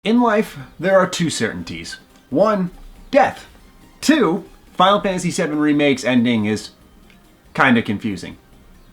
In life, there are two certainties. One, death. Two, Final Fantasy VII Remake's ending is kinda confusing.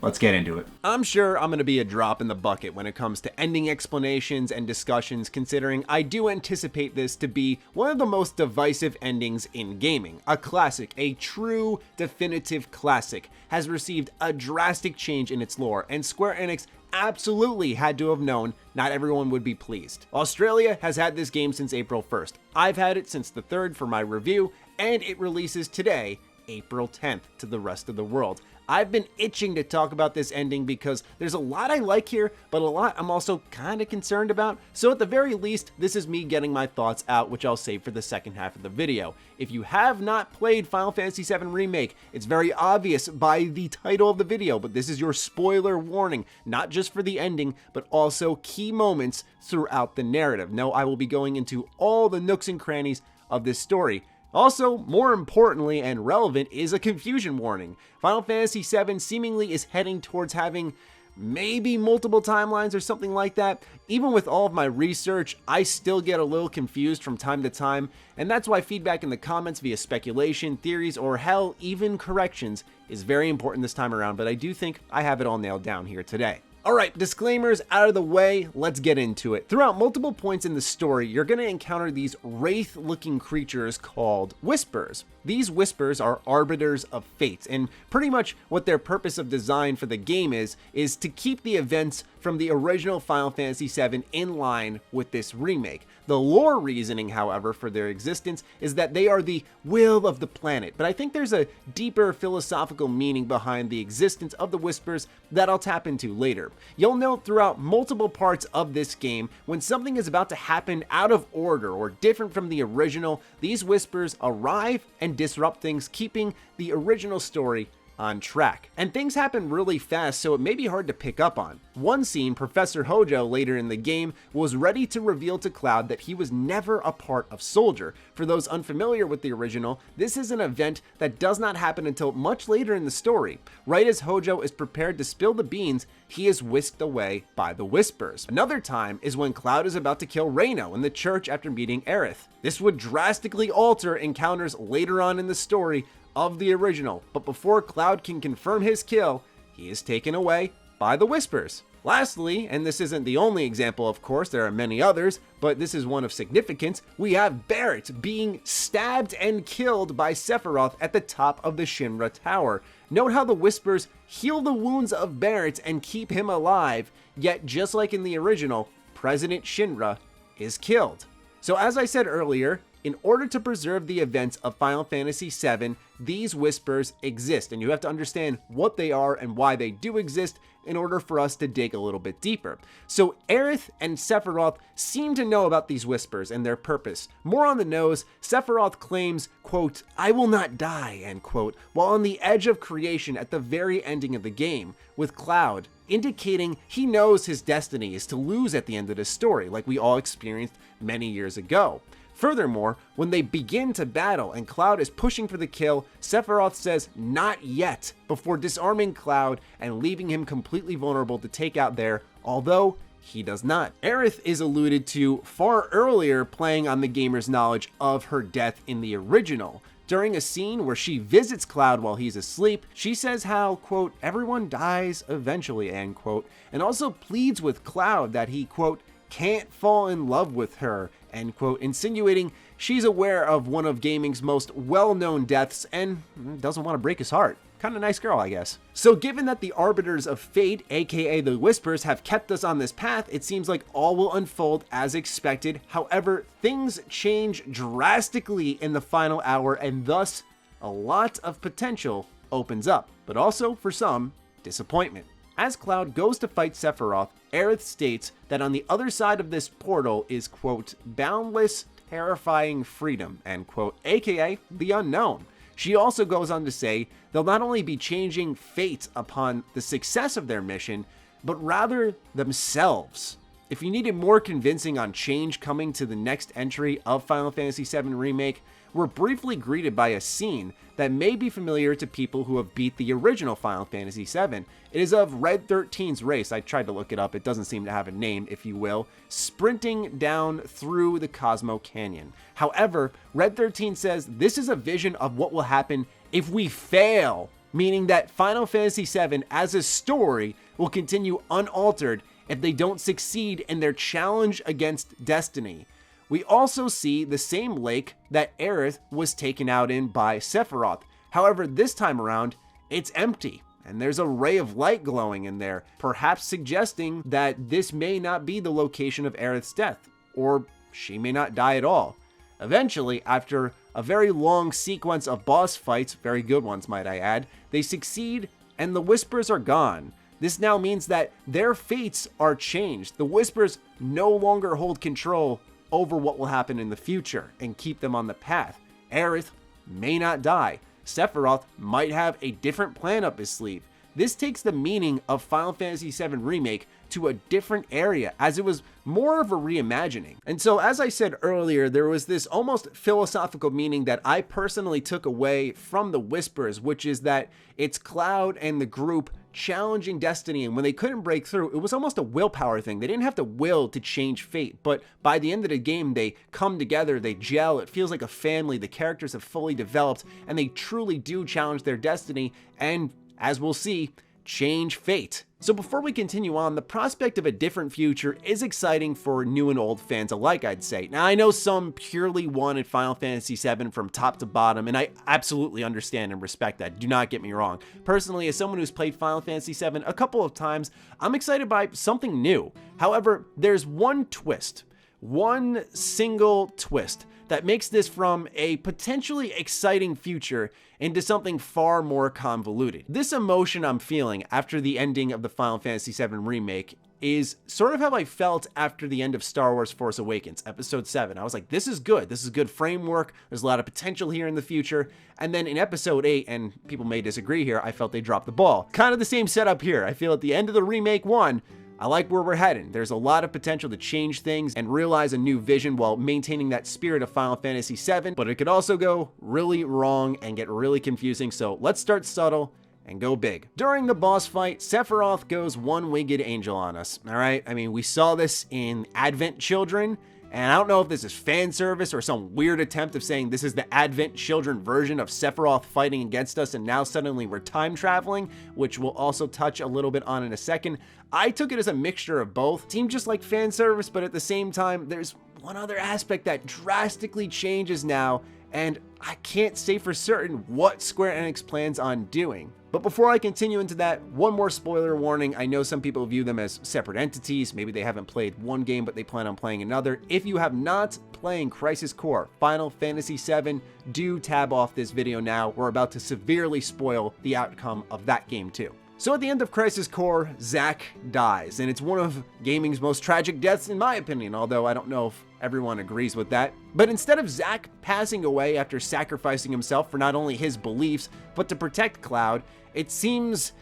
Let's get into it. I'm sure I'm going to be a drop in the bucket when it comes to ending explanations and discussions, considering I do anticipate this to be one of the most divisive endings in gaming. A classic, a true definitive classic, has received a drastic change in its lore, and Square Enix absolutely had to have known not everyone would be pleased. Australia has had this game since April 1st. I've had it since the 3rd for my review, and it releases today, April 10th, to the rest of the world. I've been itching to talk about this ending because there's a lot I like here, but a lot I'm also kind of concerned about. So at the very least, this is me getting my thoughts out, which I'll save for the second half of the video. If you have not played Final Fantasy VII Remake, it's very obvious by the title of the video, but this is your spoiler warning, not just for the ending, but also key moments throughout the narrative. No, I will be going into all the nooks and crannies of this story. Also, more importantly and relevant is a confusion warning. Final Fantasy VII seemingly is heading towards having maybe multiple timelines or something like that. Even with all of my research, I still get a little confused from time to time, and that's why feedback in the comments via speculation, theories, or hell, even corrections is very important this time around, but I do think I have it all nailed down here today. Alright, disclaimers out of the way, let's get into it. Throughout multiple points in the story, you're going to encounter these wraith-looking creatures called Whispers. These Whispers are arbiters of fate, and pretty much what their purpose of design for the game is to keep the events from the original Final Fantasy VII in line with this remake. The lore reasoning, however, for their existence is that they are the will of the planet, but I think there's a deeper philosophical meaning behind the existence of the Whispers that I'll tap into later. You'll note throughout multiple parts of this game, when something is about to happen out of order or different from the original, these Whispers arrive and disrupt things, keeping the original story on track. And things happen really fast, so it may be hard to pick up on. One scene, Professor Hojo later in the game was ready to reveal to Cloud that he was never a part of Soldier. For those unfamiliar with the original, this is an event that does not happen until much later in the story. Right as Hojo is prepared to spill the beans, he is whisked away by the Whispers. Another time is when Cloud is about to kill Reno in the church after meeting Aerith. This would drastically alter encounters later on in the story of the original, but before Cloud can confirm his kill, he is taken away by the Whispers. Lastly, and this isn't the only example of course, there are many others, but this is one of significance, we have Barret being stabbed and killed by Sephiroth at the top of the Shinra Tower. Note how the Whispers heal the wounds of Barret and keep him alive, yet just like in the original, President Shinra is killed. So as I said earlier, in order to preserve the events of Final Fantasy VII, these Whispers exist, and you have to understand what they are and why they do exist in order for us to dig a little bit deeper. So Aerith and Sephiroth seem to know about these Whispers and their purpose. More on the nose, Sephiroth claims, quote, "I will not die," end quote, while on the edge of creation at the very ending of the game, with Cloud indicating he knows his destiny is to lose at the end of the story, like we all experienced many years ago. Furthermore, when they begin to battle and Cloud is pushing for the kill, Sephiroth says, "Not yet," before disarming Cloud and leaving him completely vulnerable to take out there, although he does not. Aerith is alluded to far earlier, playing on the gamer's knowledge of her death in the original. During a scene where she visits Cloud while he's asleep, she says how, quote, "everyone dies eventually," end quote, and also pleads with Cloud that he, quote, "can't fall in love with her," end quote, insinuating she's aware of one of gaming's most well-known deaths and doesn't want to break his heart. Kind of nice girl, I guess. So given that the Arbiters of Fate, aka the Whispers, have kept us on this path, it seems like all will unfold as expected. However, things change drastically in the final hour, and thus a lot of potential opens up, but also for some, disappointment. As Cloud goes to fight Sephiroth, Aerith states that on the other side of this portal is, quote, "boundless, terrifying freedom," end quote, aka the unknown. She also goes on to say they'll not only be changing fate upon the success of their mission, but rather themselves. If you needed more convincing on change coming to the next entry of Final Fantasy VII Remake, we're briefly greeted by a scene that may be familiar to people who have beat the original Final Fantasy VII. It is of Red 13's race. I tried to look it up. It doesn't seem to have a name, if you will, sprinting down through the Cosmo Canyon. However, Red 13 says this is a vision of what will happen if we fail, meaning that Final Fantasy VII as a story will continue unaltered if they don't succeed in their challenge against destiny. We also see the same lake that Aerith was taken out in by Sephiroth. However, this time around, it's empty, and there's a ray of light glowing in there, perhaps suggesting that this may not be the location of Aerith's death, or she may not die at all. Eventually, after a very long sequence of boss fights, very good ones might I add, they succeed and the Whispers are gone. This now means that their fates are changed. The Whispers no longer hold control over what will happen in the future and keep them on the path. Aerith may not die. Sephiroth might have a different plan up his sleeve. This takes the meaning of Final Fantasy VII Remake to a different area, as it was more of a reimagining. And so, as I said earlier, there was this almost philosophical meaning that I personally took away from the Whispers, which is that it's Cloud and the group challenging destiny, and when they couldn't break through, it was almost a willpower thing. They didn't have to will to change fate, but by the end of the game, they come together, they gel, it feels like a family, the characters have fully developed, and they truly do challenge their destiny, and as we'll see, change fate. So before we continue on, the prospect of a different future is exciting for new and old fans alike, I'd say. Now, I know some purely wanted Final Fantasy VII from top to bottom, and I absolutely understand and respect that. Do not get me wrong. Personally, as someone who's played Final Fantasy VII a couple of times, I'm excited by something new. However, there's one twist, one single twist, that makes this from a potentially exciting future into something far more convoluted. This emotion I'm feeling after the ending of the Final Fantasy VII Remake is sort of how I felt after the end of Star Wars Force Awakens, Episode 7. I was like, this is good framework, there's a lot of potential here in the future. And then in Episode 8, and people may disagree here, I felt they dropped the ball. Kind of the same setup here. I feel at the end of the Remake 1, I like where we're heading. There's a lot of potential to change things and realize a new vision while maintaining that spirit of Final Fantasy VII, but it could also go really wrong and get really confusing, so let's start subtle and go big. During the boss fight, Sephiroth goes one-winged angel on us, all right? I mean, we saw this in Advent Children, and I don't know if this is fan service or some weird attempt of saying this is the Advent Children version of Sephiroth fighting against us and now suddenly we're time traveling, which we'll also touch a little bit on in a second. I took it as a mixture of both. It seemed just like fan service, but at the same time, there's one other aspect that drastically changes now, and I can't say for certain what Square Enix plans on doing. But before I continue into that, one more spoiler warning. I know some people view them as separate entities. Maybe they haven't played one game, but they plan on playing another. If you have not played Crisis Core Final Fantasy VII, do tab off this video now. We're about to severely spoil the outcome of that game too. So at the end of Crisis Core, Zack dies, and it's one of gaming's most tragic deaths in my opinion, although I don't know if everyone agrees with that. But instead of Zack passing away after sacrificing himself for not only his beliefs, but to protect Cloud, it seems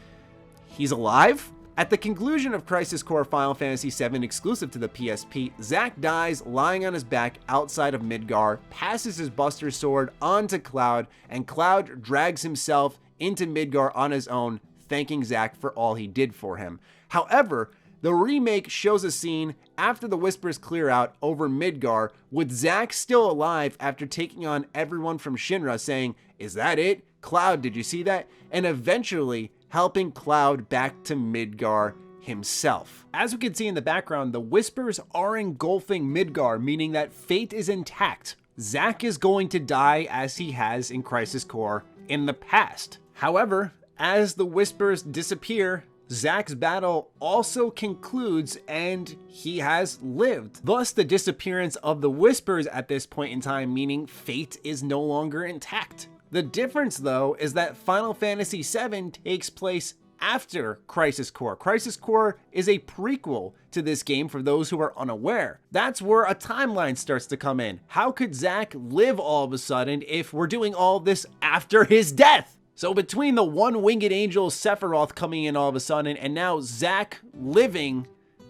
he's alive? At the conclusion of Crisis Core Final Fantasy VII exclusive to the PSP, Zack dies lying on his back outside of Midgar, passes his Buster Sword onto Cloud, and Cloud drags himself into Midgar on his own, thanking Zack for all he did for him. However, the remake shows a scene after the Whispers clear out over Midgar, with Zack still alive after taking on everyone from Shinra, saying, "Is that it? Cloud, did you see that?" And eventually helping Cloud back to Midgar himself. As we can see in the background, the Whispers are engulfing Midgar, meaning that fate is intact. Zack is going to die as he has in Crisis Core in the past. However, as the Whispers disappear, Zack's battle also concludes and he has lived. Thus, the disappearance of the Whispers at this point in time, meaning fate is no longer intact. The difference, though, is that Final Fantasy VII takes place after Crisis Core. Crisis Core is a prequel to this game for those who are unaware. That's where a timeline starts to come in. How could Zack live all of a sudden if we're doing all this after his death? So between the one-winged angel Sephiroth coming in all of a sudden and now Zack living,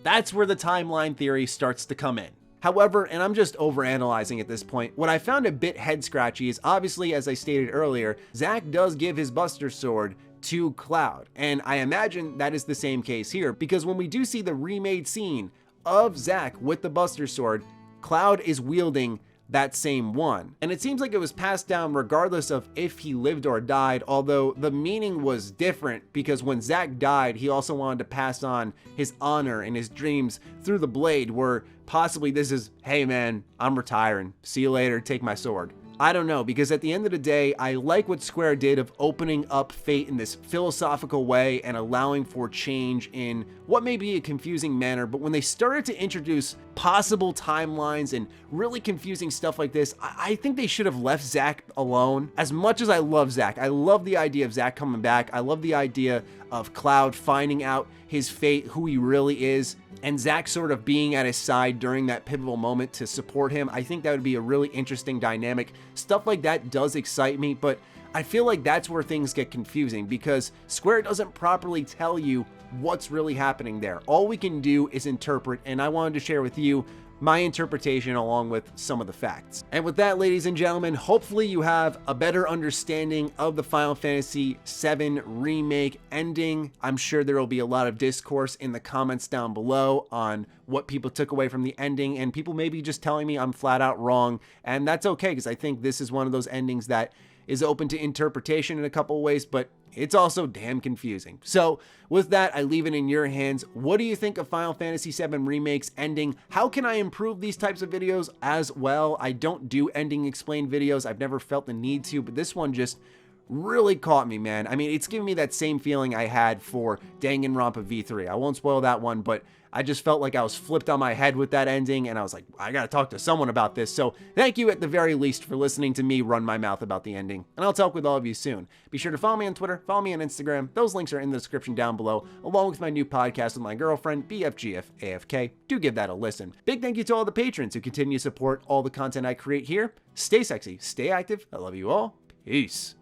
That's where the timeline theory starts to come in. However, and I'm just overanalyzing at this point, what I found a bit head-scratchy is obviously, as I stated earlier, Zack does give his Buster Sword to Cloud, and I imagine that is the same case here, because when we do see the remade scene of Zack with the Buster Sword, Cloud is wielding that same one. And it seems like it was passed down regardless of if he lived or died, although the meaning was different because when Zack died, he also wanted to pass on his honor and his dreams through the blade, where possibly this is, hey man, I'm retiring. See you later, take my sword. I don't know, because at the end of the day, I like what Square did of opening up Fate in this philosophical way and allowing for change in what may be a confusing manner, but when they started to introduce possible timelines and really confusing stuff like this, I think they should have left Zack alone. As much as I love Zack, I love the idea of Zack coming back, I love the idea of Cloud finding out his fate, who he really is, and Zack sort of being at his side during that pivotal moment to support him. I think that would be a really interesting dynamic. Stuff like that does excite me, but I feel like that's where things get confusing because Square doesn't properly tell you what's really happening there. All we can do is interpret, and I wanted to share with you my interpretation along with some of the facts. And with that, ladies and gentlemen, hopefully you have a better understanding of the Final Fantasy VII Remake ending. I'm sure there will be a lot of discourse in the comments down below on what people took away from the ending, and people may be just telling me I'm flat out wrong, and that's okay because I think this is one of those endings that is open to interpretation in a couple ways, but it's also damn confusing. So with that, I leave it in your hands. What do you think of Final Fantasy VII Remake's ending? How can I improve these types of videos as well? I don't do ending explained videos. I've never felt the need to, but this one just really caught me, man. I mean, it's giving me that same feeling I had for Danganronpa V3. I won't spoil that one, but I just felt like I was flipped on my head with that ending, and I was like, I gotta talk to someone about this. So thank you at the very least for listening to me run my mouth about the ending, and I'll talk with all of you soon. Be sure to follow me on Twitter, follow me on Instagram. Those links are in the description down below, along with my new podcast with my girlfriend, BFGFAFK. Do give that a listen. Big thank you to all the patrons who continue to support all the content I create here. Stay sexy, stay active. I love you all. Peace.